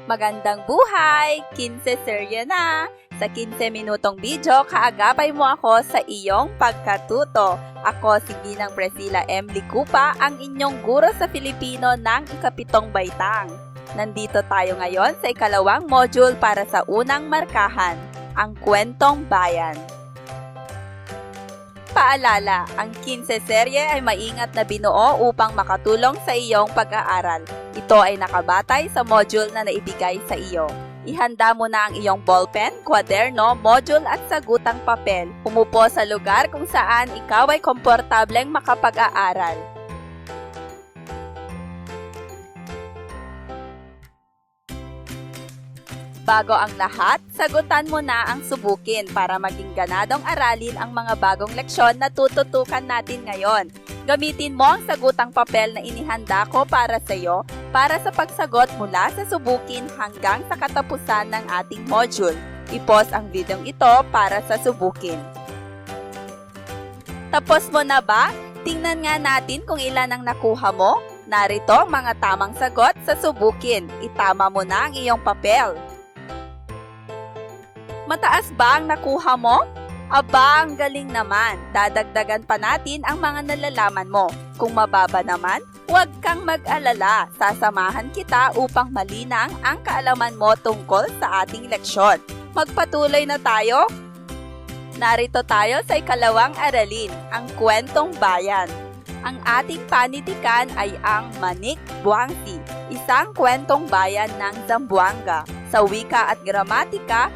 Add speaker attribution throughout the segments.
Speaker 1: Magandang buhay! 15 serye na! Sa 15 minutong video, kaagapay mo ako sa iyong pagkatuto. Ako si Ginang Priscilla M. Licupa, ang inyong guro sa Filipino ng ikapitong baitang. Nandito tayo ngayon sa ikalawang module para sa unang markahan, ang kwentong bayan. Paalala, ang 15 serye ay maingat na binuo upang makatulong sa iyong pag-aaral. Ito ay nakabatay sa module na naibigay sa iyo. Ihanda mo na ang iyong ballpen, kwaderno, module at sagutang papel. Umupo sa lugar kung saan ikaw ay komportableng makapag-aaral. Bago ang lahat, sagutan mo na ang subukin para maging ganadong aralin ang mga bagong leksyon na tututukan natin ngayon. Gamitin mo ang sagutang papel na inihanda ko para sa iyo para sa pagsagot mula sa subukin hanggang sa katapusan ng ating module. I-pause ang video ito para sa subukin. Tapos mo na ba? Tingnan nga natin kung ilan ang nakuha mo. Narito ang mga tamang sagot sa subukin. Itama mo na ang iyong papel. Mataas ba ang nakuha mo? Aba, ang galing naman. Dadagdagan pa natin ang mga nalalaman mo. Kung mababa naman, huwag kang mag-alala. Sasamahan kita upang malinang ang kaalaman mo tungkol sa ating leksyon. Magpatuloy na tayo? Narito tayo sa ikalawang aralin, ang kwentong bayan. Ang ating panitikan ay ang Manik Buangsi, isang kwentong bayan ng Zamboanga. Sa wika at gramatika,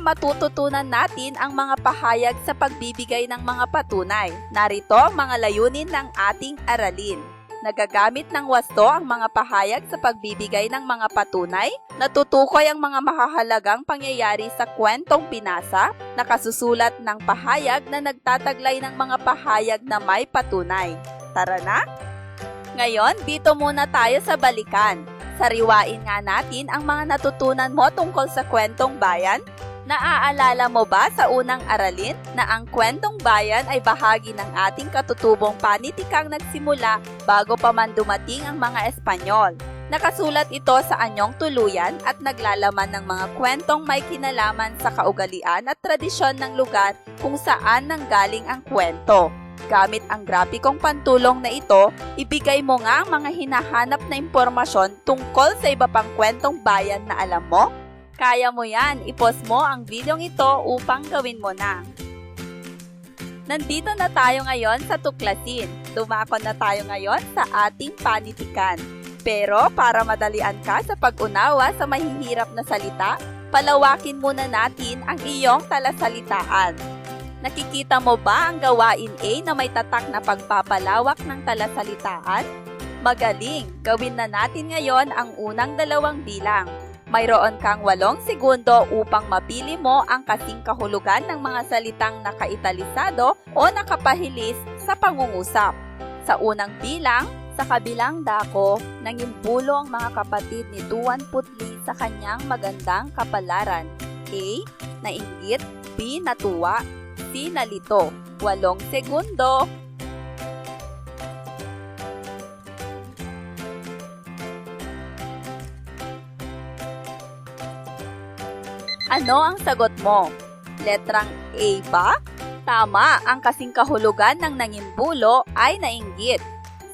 Speaker 1: matututunan natin ang mga pahayag sa pagbibigay ng mga patunay. Narito ang mga layunin ng ating aralin. Nagagamit ng wasto ang mga pahayag sa pagbibigay ng mga patunay, natutukoy ang mga mahahalagang pangyayari sa kwentong binasa, nakasusulat ng pahayag na nagtataglay ng mga pahayag na may patunay. Tara na! Ngayon, dito muna tayo sa balikan. Sariwain nga natin ang mga natutunan mo tungkol sa kwentong bayan. Naaalala mo ba sa unang aralin na ang kwentong bayan ay bahagi ng ating katutubong panitikang nagsimula bago pa man dumating ang mga Espanyol? Nakasulat ito sa anyong tuluyan at naglalaman ng mga kwentong may kinalaman sa kaugalian at tradisyon ng lugar kung saan nanggaling ang kwento. Gamit ang grapikong pantulong na ito, ibigay mo nga ang mga hinahanap na impormasyon tungkol sa iba pang kwentong bayan na alam mo. Kaya mo yan, i-pause mo ang videong ito upang gawin mo na. Nandito na tayo ngayon sa tuklasin. Dumako na tayo ngayon sa ating panitikan. Pero para madalian ka sa pag-unawa sa mahihirap na salita, palawakin muna natin ang iyong talasalitaan. Nakikita mo ba ang gawain A na may tatak na pagpapalawak ng talasalitaan? Magaling! Gawin na natin ngayon ang unang dalawang bilang. Mayroon kang 8 segundo upang mapili mo ang kasing kahulugan ng mga salitang nakaitalisado o nakapahilis sa pangungusap. Sa unang bilang, sa kabilang dako, nangimbulo ang mga kapatid ni Tuan Putli sa kanyang magandang kapalaran. A. Nainggit. B. Natuwa. C. Nalito. 8 segundo. Ano ang sagot mo? Letrang A ba? Tama, ang kasing kahulugan ng nangimbulo ay nainggit.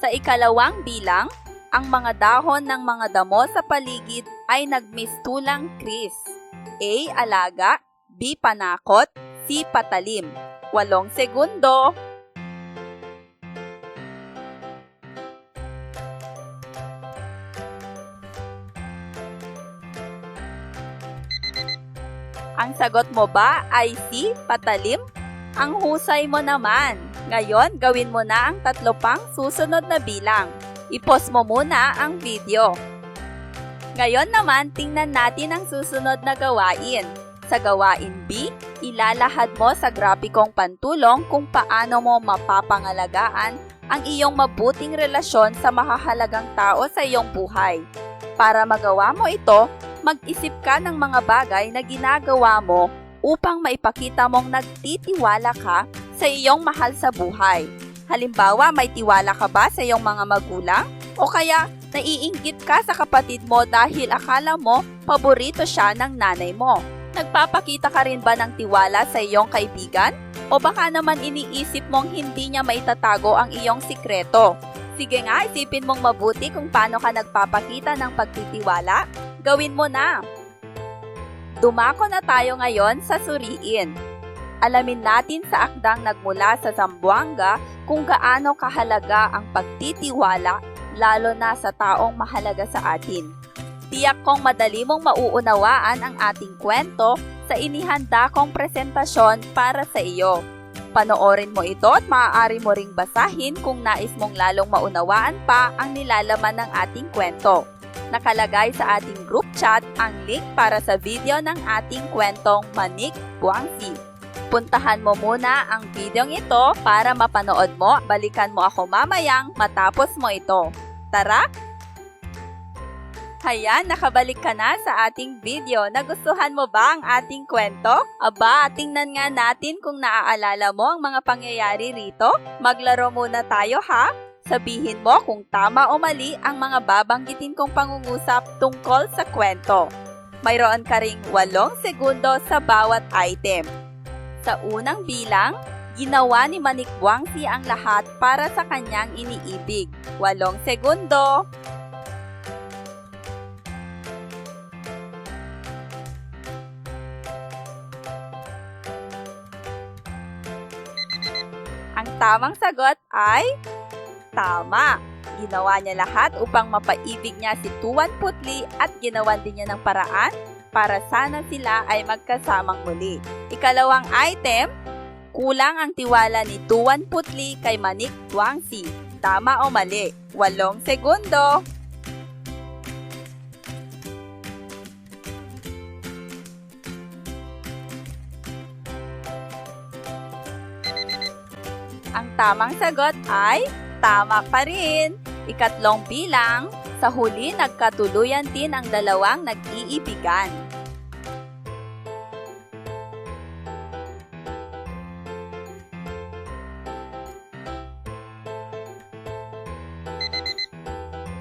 Speaker 1: Sa ikalawang bilang, ang mga dahon ng mga damo sa paligid ay nagmistulang kris. A. Alaga. B. Panakot. C. Patalim. 8 segundo. Ang sagot mo ba ay C. Patalim? Ang husay mo naman. Ngayon, gawin mo na ang 3 pang susunod na bilang. I-pause mo muna ang video. Ngayon naman, tingnan natin ang susunod na gawain. Sa gawain B, ilalahad mo sa grapikong pantulong kung paano mo mapapangalagaan ang iyong mabuting relasyon sa mahahalagang tao sa iyong buhay. Para magawa mo ito, mag-isip ka ng mga bagay na ginagawa mo upang maipakita mong nagtitiwala ka sa iyong mahal sa buhay. Halimbawa, may tiwala ka ba sa iyong mga magulang? O kaya, Naiinggit ka sa kapatid mo dahil akala mo paborito siya ng nanay mo. Nagpapakita ka rin ba ng tiwala sa iyong kaibigan? O baka naman iniisip mong hindi niya maitatago ang iyong sikreto? Sige nga, isipin mong mabuti kung paano ka nagpapakita ng pagtitiwala. Gawin mo na! Dumako na tayo ngayon sa suriin. Alamin natin sa akdang nagmula sa Zamboanga kung gaano kahalaga ang pagtitiwala, lalo na sa taong mahalaga sa atin. Tiyak kong madali mong mauunawaan ang ating kwento sa inihanda kong presentasyon para sa iyo. Panoorin mo ito at maaari mo ring basahin kung nais mong lalong maunawaan pa ang nilalaman ng ating kwento. Nakalagay sa ating group chat ang link para sa video ng ating kwentong Manik Buangsi. Puntahan mo muna ang videong ito para mapanood mo. Balikan mo ako mamayang matapos mo ito. Tara! Hayan, nakabalik ka na sa ating video. Nagustuhan mo ba ang ating kwento? Aba, tingnan nga natin kung naaalala mo ang mga pangyayari rito. Maglaro muna tayo ha. Sabihin mo kung tama o mali ang mga babanggitin kong pangungusap tungkol sa kwento. Mayroon ka ring 8 segundo sa bawat item. Sa unang bilang, ginawa ni Manik Buangsi ang lahat para sa kanyang iniibig. 8 segundo. Ang tamang sagot ay tama. Ginawa niya lahat upang mapaibig niya si Tuan Putli at ginawan din niya ng paraan para sana sila ay magkasamang muli. Ikalawang item, kulang ang tiwala ni Tuan Putli kay Manik Buangsi. Tama o mali? 8 segundo. Ang tamang sagot ay tama pa rin. Ikatlong bilang, sa huli nagkatuluyan din ang dalawang nag-iibigan.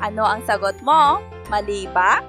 Speaker 1: Ano ang sagot mo? Mali ba?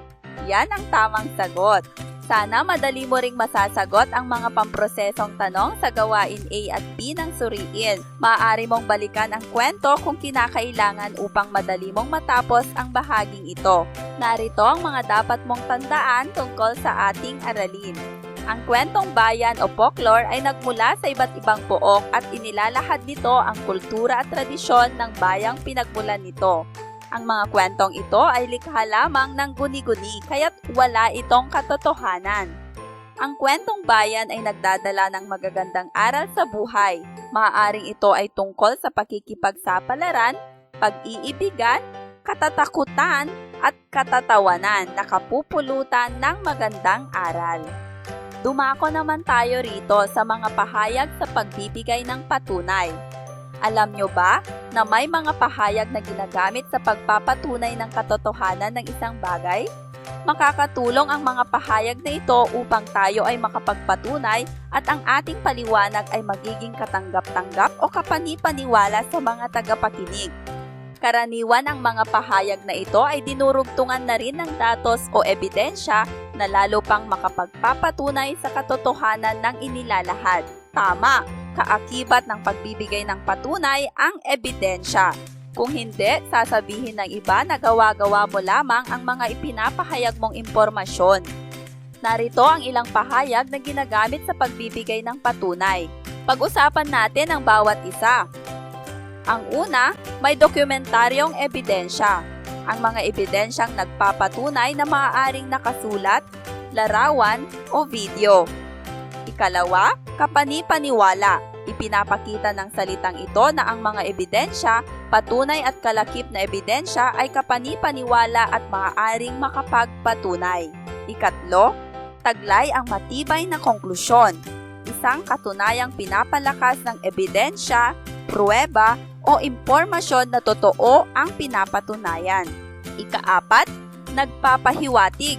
Speaker 1: Yan ang tamang sagot. Sana madali mo ring masasagot ang mga pamprosesong tanong sa gawain A at B ng suriin. Maaari mong balikan ang kwento kung kinakailangan upang madali mong matapos ang bahaging ito. Narito ang mga dapat mong tandaan tungkol sa ating aralin. Ang kwentong bayan o folklore ay nagmula sa iba't ibang pook at inilalahad nito ang kultura at tradisyon ng bayang pinagmulan nito. Ang mga kwentong ito ay likha lamang ng guni-guni kaya't wala itong katotohanan. Ang kwentong bayan ay nagdadala ng magagandang aral sa buhay. Maaaring ito ay tungkol sa pakikipagsapalaran, pag-iibigan, katatakutan at katatawanan na kapupulutan ng magandang aral. Dumako naman tayo rito sa mga pahayag sa pagbibigay ng patunay. Alam nyo ba na may mga pahayag na ginagamit sa pagpapatunay ng katotohanan ng isang bagay? Makakatulong ang mga pahayag na ito upang tayo ay makapagpatunay at ang ating paliwanag ay magiging katanggap-tanggap o kapani-paniwala sa mga tagapakinig. Karaniwan ang mga pahayag na ito ay dinurugtungan na rin ng datos o ebidensya na lalo pang makapagpapatunay sa katotohanan ng inilalahad. Tama! Kaakibat ng pagbibigay ng patunay ang ebidensya. Kung hindi, sasabihin ng iba na gawa-gawa mo lamang ang mga ipinapahayag mong impormasyon. Narito ang ilang pahayag na ginagamit sa pagbibigay ng patunay. Pag-usapan natin ang bawat isa. Ang una, may dokumentaryong ebidensya. Ang mga ebidensyang nagpapatunay na maaaring nakasulat, larawan o video. Ikalawa, kapani-paniwala. Ipinapakita ng salitang ito na ang mga ebidensya, patunay at kalakip na ebidensya ay kapani-paniwala at maaaring makapagpatunay. Ikatlo, taglay ang matibay na konklusyon. Isang katunayang pinapalakas ng ebidensya, pruweba o impormasyon na totoo ang pinapatunayan. Ikaapat, nagpapahiwatig.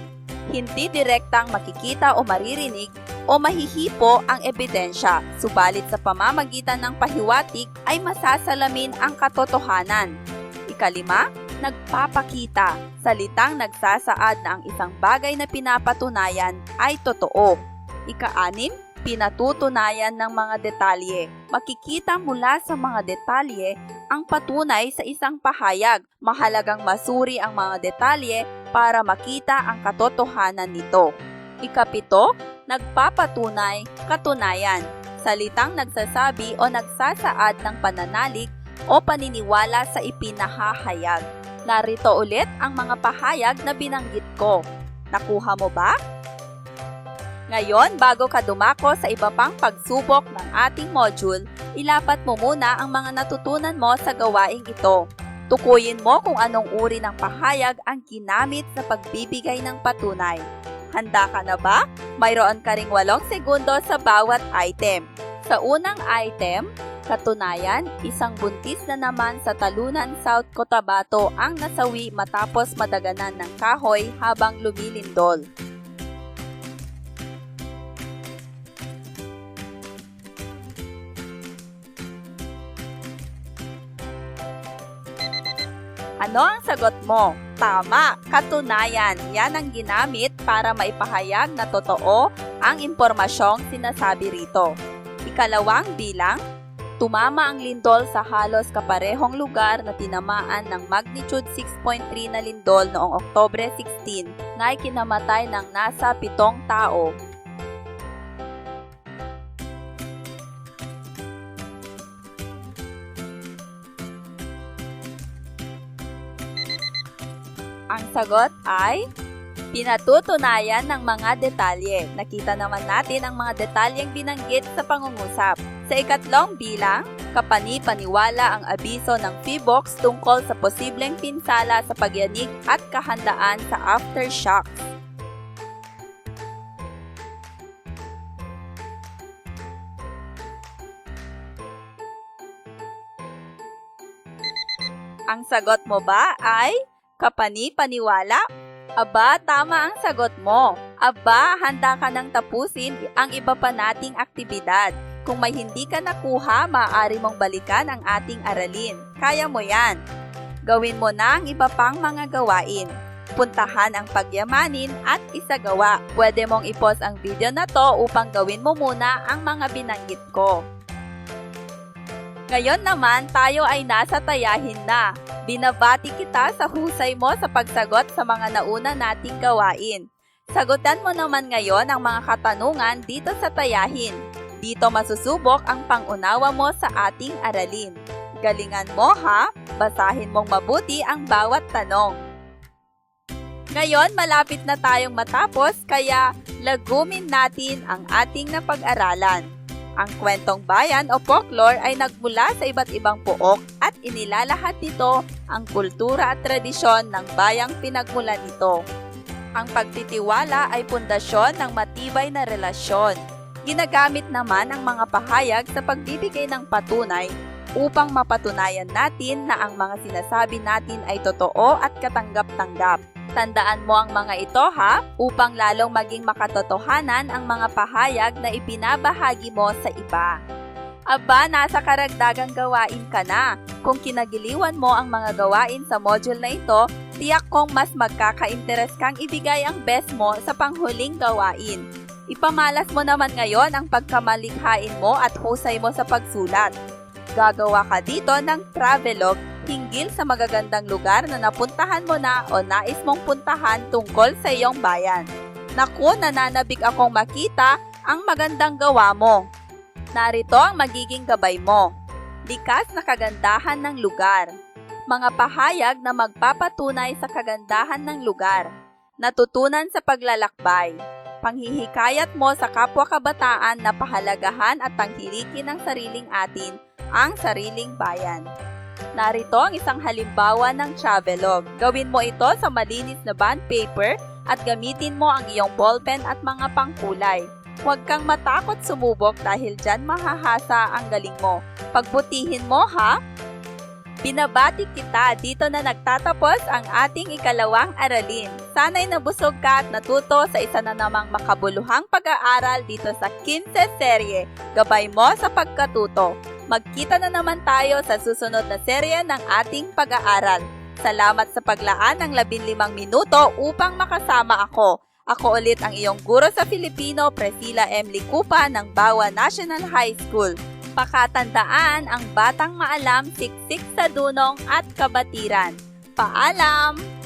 Speaker 1: Hindi direktang makikita o maririnig o mahihipo ang ebidensya, subalit sa pamamagitan ng pahiwatig ay masasalamin ang katotohanan. Ikalima, nagpapakita, salitang nagsasaad na ang isang bagay na pinapatunayan ay totoo. Ika-6, pinatutunayan ng mga detalye. Makikita mula sa mga detalye ang patunay sa isang pahayag. Mahalagang masuri ang mga detalye para makita ang katotohanan nito. Ika-7, nagpapatunay, katunayan. Salitang nagsasabi o nagsasaad ng pananalig o paniniwala sa ipinahahayag. Narito ulit ang mga pahayag na binanggit ko. Nakuha mo ba? Ngayon, bago ka dumako sa iba pang pagsubok ng ating module, ilapat mo muna ang mga natutunan mo sa gawaing ito. Tukuyin mo kung anong uri ng pahayag ang ginamit sa pagbibigay ng patunay. Handa ka na ba? Mayroon ka ring 8 segundo sa bawat item. Sa unang item, katunayan, isang buntis na naman sa Talunan, South Cotabato ang nasawi matapos madaganan ng kahoy habang lumilindol. Ano ang sagot mo? Tama, katunayan. Yan ang ginamit para maipahayag na totoo ang impormasyong sinasabi rito. Ikalawang bilang, tumama ang lindol sa halos kaparehong lugar na tinamaan ng magnitude 6.3 na lindol noong Oktubre 16 na ikinamatay ng nasa 7 tao. Ang sagot ay pinatutunayan ng mga detalye. Nakita naman natin ang mga detalyeng binanggit sa pangungusap. Sa ikatlong bilang, kapani-paniwala ang abiso ng PHIVOLCS tungkol sa posibleng pinsala sa pagyanig at kahandaan sa aftershocks. Ang sagot mo ba ay kapani-paniwala? Aba, tama ang sagot mo. Aba, handa ka nang tapusin ang iba pa nating aktibidad. Kung may hindi ka nakuha, maaari mong balikan ang ating aralin. Kaya mo yan. Gawin mo na ang iba pang mga gawain. Puntahan ang pagyamanin at isagawa. Pwede mong i-pause ang video na to upang gawin mo muna ang mga binanggit ko. Ngayon naman, tayo ay nasa tayahin na. Binabati kita sa husay mo sa pagsagot sa mga nauna nating gawain. Sagutan mo naman ngayon ang mga katanungan dito sa tayahin. Dito masusubok ang pangunawa mo sa ating aralin. Galingan mo ha, basahin mong mabuti ang bawat tanong. Ngayon, malapit na tayong matapos kaya lagumin natin ang ating napag-aralan. Ang kwentong bayan o folklore ay nagmula sa iba't ibang pook at inilalahat nito ang kultura at tradisyon ng bayang pinagmulan nito. Ang pagtitiwala ay pundasyon ng matibay na relasyon. Ginagamit naman ang mga pahayag sa pagbibigay ng patunay upang mapatunayan natin na ang mga sinasabi natin ay totoo at katanggap-tanggap. Tandaan mo ang mga ito ha, upang lalong maging makatotohanan ang mga pahayag na ipinabahagi mo sa iba. Aba, nasa karagdagang gawain ka na. Kung kinagiliwan mo ang mga gawain sa module na ito, tiyak kong mas magkaka-interes kang ibigay ang best mo sa panghuling gawain. Ipamalas mo naman ngayon ang pagkamalikhain mo at husay mo sa pagsulat. Gagawa ka dito ng travelogue hinggil sa magagandang lugar na napuntahan mo na o nais mong puntahan tungkol sa iyong bayan. Naku, nananabik akong makita ang magandang gawa mo. Narito ang magiging gabay mo. Likas na kagandahan ng lugar. Mga pahayag na magpapatunay sa kagandahan ng lugar. Natutunan sa paglalakbay. Panghihikayat mo sa kapwa kabataan na pahalagahan at tangkilikin ng sariling atin, ang sariling bayan. Narito ang isang halimbawa ng travelogue. Gawin mo ito sa malinis na bond paper at gamitin mo ang iyong ballpen at mga pangkulay. Huwag kang matakot sumubok dahil dyan mahahasa ang galing mo. Pagbutihin mo ha! Binabati kita, dito na nagtatapos ang ating ikalawang aralin. Sana'y nabusog ka at natuto sa isa na namang makabuluhang pag-aaral dito sa 15 serye. Gabay mo sa pagkatuto. Magkita na naman tayo sa susunod na serye ng ating pag-aaral. Salamat sa paglaan ng 15 minuto upang makasama ako. Ako ulit ang iyong guro sa Filipino, Priscilla M. Licupa ng Bawa National High School. Pakatandaan, ang batang maalam, siksik sa dunong at kabatiran. Paalam!